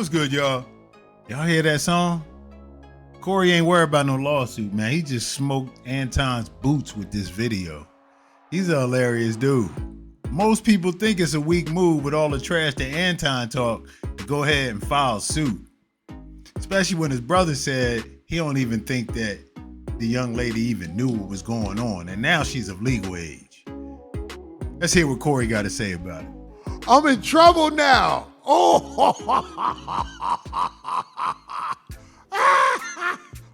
What's good, y'all? Y'all hear that song? Corey ain't worried about no lawsuit, man. He just smoked Anton's boots with this video. He's a hilarious dude. Most people think it's a weak move with all the trash that Anton talk to go ahead and file suit. Especially when his brother said he don't even think that the young lady even knew what was going on, and now she's of legal age. Let's hear what Corey got to say about it. I'm in trouble now. Oh,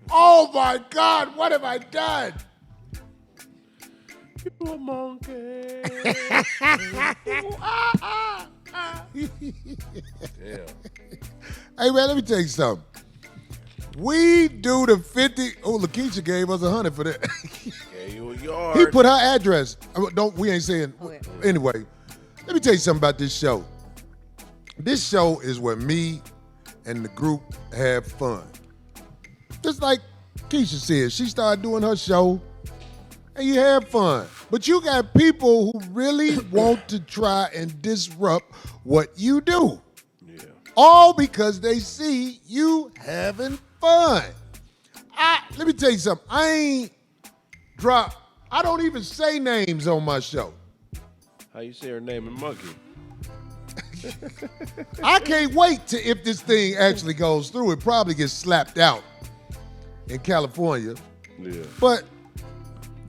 oh my God, what have I done? You a monkey. Damn. Hey, man, let me tell you something. We do the 50. Oh, Lakeisha gave us 100 for that. Yeah, you a yard. He put her address. We ain't saying. Okay. Anyway, let me tell you something about this show. This show is where me and the group have fun. Just like Keisha said, she started doing her show and you have fun. But you got people who really want to try and disrupt what you do. Yeah. All because they see you having fun. Let me tell you something. I don't even say names on my show. How you say her name in monkey? I can't wait to if this thing actually goes through. It probably gets slapped out in California. Yeah. But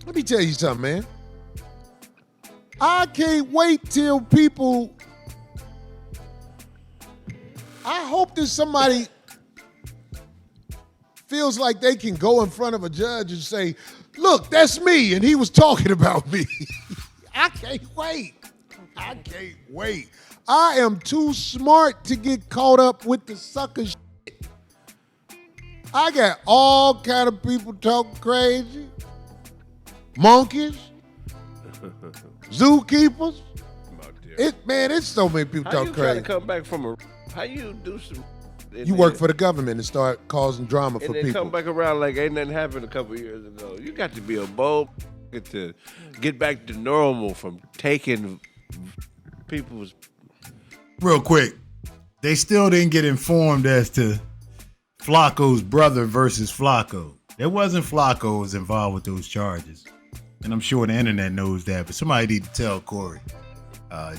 let me tell you something, man. I can't wait till people. I hope that somebody feels like they can go in front of a judge and say, look, that's me, and he was talking about me. I can't wait. I can't wait. I am too smart to get caught up with the sucker shit. I got all kind of people talking crazy. Monkeys. Zookeepers. It's so many people talking crazy. How you try to come back from how you do some... You work for the government and start causing drama for people. And then come back around like ain't nothing happened a couple years ago. You got to be a bold to get back to normal from taking people's... Real quick, they still didn't get informed as to Flacco's brother versus Flacco. There wasn't Flacco was involved with those charges. And I'm sure the internet knows that, but somebody need to tell Corey.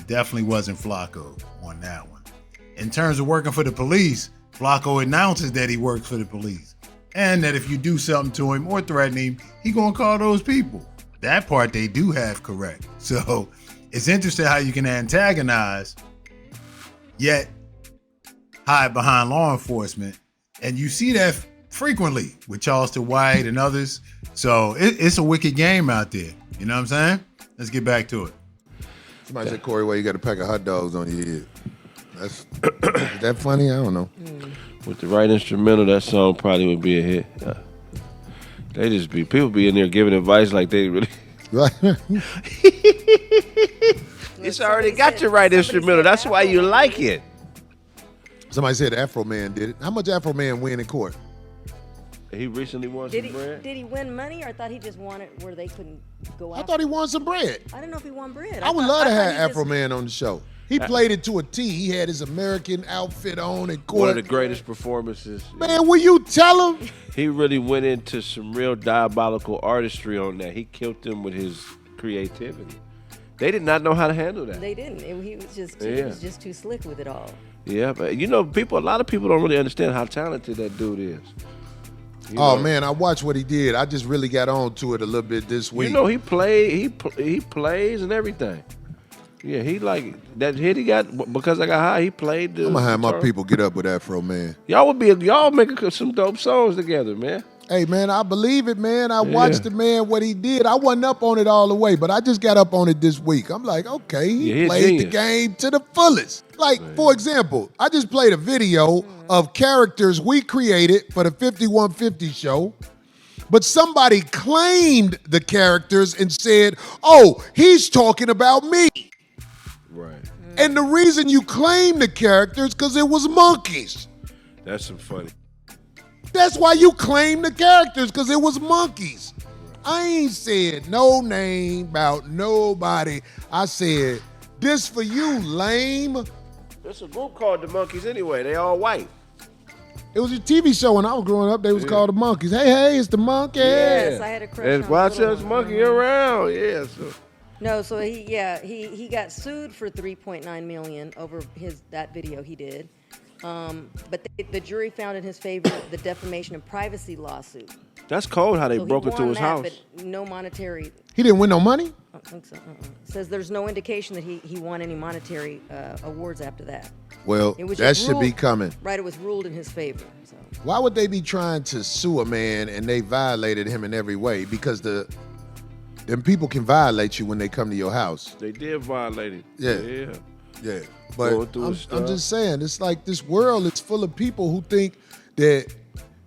Definitely wasn't Flacco on that one. In terms of working for the police, Flacco announces that he works for the police. And that if you do something to him or threaten him, he gonna call those people. That part they do have correct. So it's interesting how you can antagonize, yet hide behind law enforcement. And you see that frequently with Charleston White and others. So it's a wicked game out there. You know what I'm saying? Let's get back to it. Somebody said, Corey, why you got a pack of hot dogs on your head? Is that funny? I don't know. With the right instrumental, that song probably would be a hit. People be in there giving advice like they really... Right. It's already got the right instrumental. That's why you like it. Somebody said Afro Man did it. How much Afro Man win in court? He recently won some bread. Did he win money, or I thought he just won it where they couldn't go out? I thought he won some bread. I don't know if he won bread. I would love to have Afro Man on the show. He played it to a T. He had his American outfit on in court. One of the greatest performances. Man, will you tell him? He really went into some real diabolical artistry on that. He killed them with his creativity. They did not know how to handle that. They didn't. He was just too slick with it all. Yeah, but a lot of people don't really understand how talented that dude is. Man, I watched what he did. I just really got on to it a little bit this week. He plays and everything. Yeah, he like that hit he got because I got high. He played. I'm gonna have my people get up with Afro Man. Y'all make some dope songs together, man. Hey man, I believe it, man. I watched the man what he did. I wasn't up on it all the way, but I just got up on it this week. I'm like, okay, he played the game to the fullest. Like, for example, I just played a video of characters we created for the 5150 show, but somebody claimed the characters and said, oh, he's talking about me. Right. And the reason you claim the characters because it was monkeys. That's some funny. That's why you claim the characters, because it was monkeys. I ain't said no name about nobody. I said, this for you, lame. There's a group called the Monkeys anyway. They all white. It was a TV show when I was growing up. They was called the Monkeys. Hey, it's the Monkeys. Yes, I had a crush on watch the little us one. monkey around. Yeah. So. No, so he got sued for $3.9 million over that video he did. But the jury found in his favor the defamation and privacy lawsuit. That's cold how they So broke he into won his that, house. But no monetary. He didn't win no money? I don't think so. Says there's no indication that he won any monetary awards after that. Well, It was that just should be ruled- coming. Right, it was ruled in his favor. So. Why would they be trying to sue a man and they violated him in every way? Because them people can violate you when they come to your house. They did violate it. Yeah. Yeah. But Going through I'm his stuff. just saying, it's like this world is full of people who think that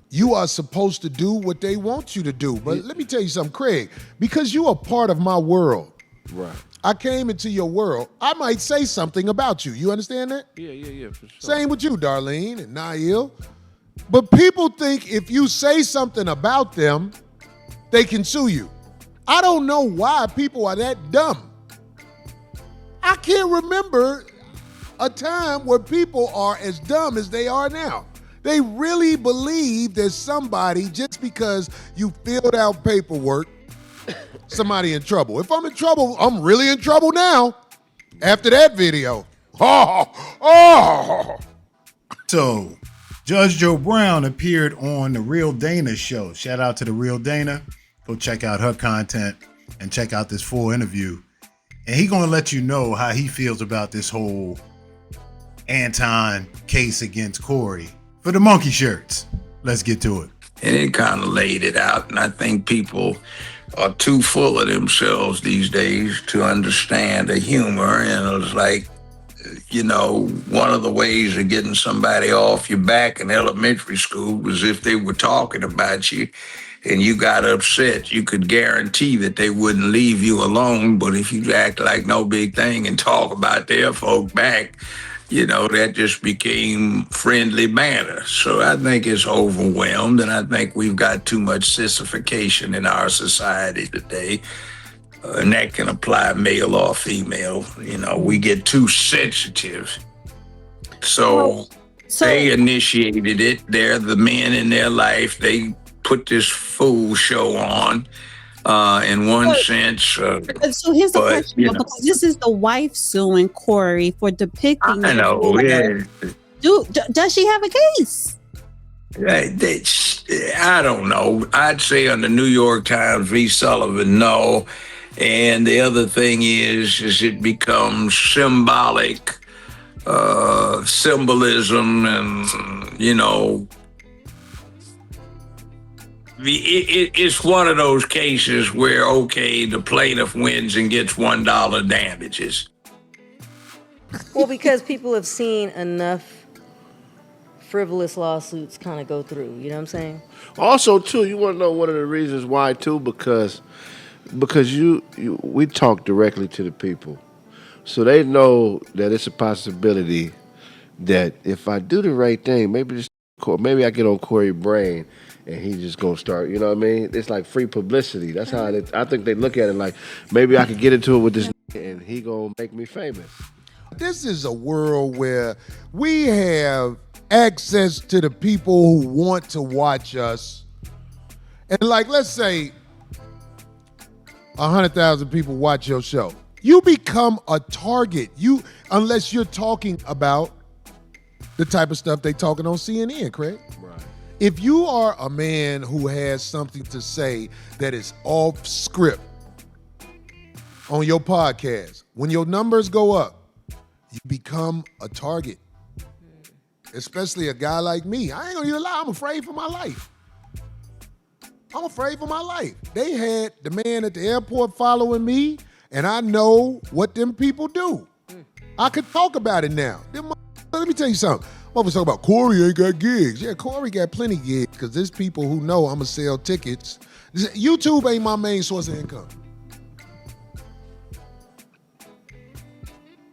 you are supposed to do what they want you to do. But let me tell you something, Craig, because you are part of my world. Right. I came into your world. I might say something about you. You understand that? Yeah, for sure. Same with you, Darlene and Nail. But people think if you say something about them, they can sue you. I don't know why people are that dumb. I can't remember a time where people are as dumb as they are now. They really believe that somebody, just because you filled out paperwork, somebody in trouble. If I'm in trouble, I'm really in trouble now. After that video. So, Judge Joe Brown appeared on The Real Dana show. Shout out to The Real Dana. Go check out her content and check out this full interview. And he gonna let you know how he feels about this whole Anton case against Corey for the monkey shirts. Let's get to it. And it kind of laid it out. And I think people are too full of themselves these days to understand the humor. And it's like, one of the ways of getting somebody off your back in elementary school was if they were talking about you and you got upset, you could guarantee that they wouldn't leave you alone. But if you act like no big thing and talk about their folk back, that just became friendly banter. So I think it's overwhelmed, and I think we've got too much sissification in our society today. And that can apply male or female. We get too sensitive. So they initiated it. They're the men in their life. They put this fool show on. In one sense. So here's the question, because this is the wife suing Corey for depicting. I know. Yeah. Does she have a case? I don't know. I'd say on the New York Times v. Sullivan, no. And the other thing is it becomes symbolic, symbolism, and it's one of those cases where, okay, the plaintiff wins and gets $1 damages. Well, because people have seen enough frivolous lawsuits kind of go through. You know what I'm saying? Also, too, you want to know one of the reasons why, too, because we talk directly to the people. So they know that it's a possibility that if I do the right thing, maybe I get on Corey brain and he's just going to start, you know what I mean? It's like free publicity. That's how I think they look at it, like maybe I could get into it with this and he going to make me famous. This is a world where we have access to the people who want to watch us. And like, let's say 100,000 people watch your show. You become a target. Unless you're talking about the type of stuff they talking on CNN, Craig. Right. If you are a man who has something to say that is off script on your podcast, when your numbers go up, you become a target. Especially a guy like me. I ain't gonna even lie, I'm afraid for my life. They had the man at the airport following me, and I know what them people do. I could talk about it now. Let me tell you something. Motherfuckers talk about Corey ain't got gigs. Yeah, Corey got plenty gigs because there's people who know I'm going to sell tickets. YouTube ain't my main source of income.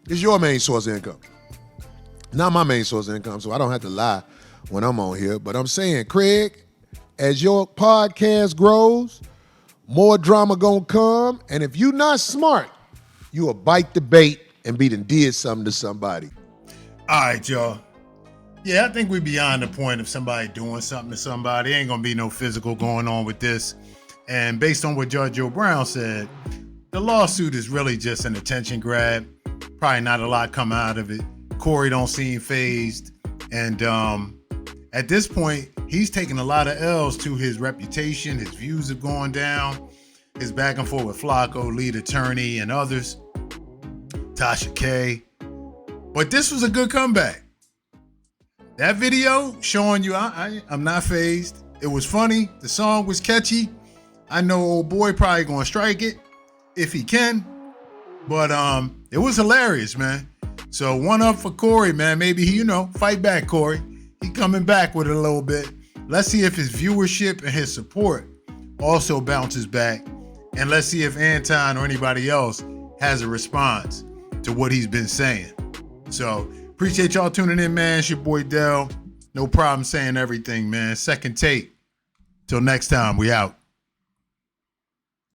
It's your main source of income. Not my main source of income, so I don't have to lie when I'm on here. But I'm saying, Craig, as your podcast grows, more drama gonna come. And if you not smart, you will bite the bait and be done did something to somebody. All right, y'all. Yeah, I think we're beyond the point of somebody doing something to somebody. Ain't gonna be no physical going on with this. And based on what Judge Joe Brown said, the lawsuit is really just an attention grab. Probably not a lot come out of it. Corey don't seem fazed. And at this point, he's taking a lot of L's to his reputation. His views have gone down. His back and forth with Flacco, lead attorney, and others. Tasha K. But this was a good comeback. That video showing you I'm not fazed. It was funny. The song was catchy. I know old boy probably gonna strike it if he can. But it was hilarious, man. So one up for Corey, man. Maybe he, fight back, Corey. He coming back with it a little bit. Let's see if his viewership and his support also bounces back. And let's see if Anton or anybody else has a response to what he's been saying. So appreciate y'all tuning in, man. It's your boy Dell. No problem saying everything, man. Second take. Till next time, we out.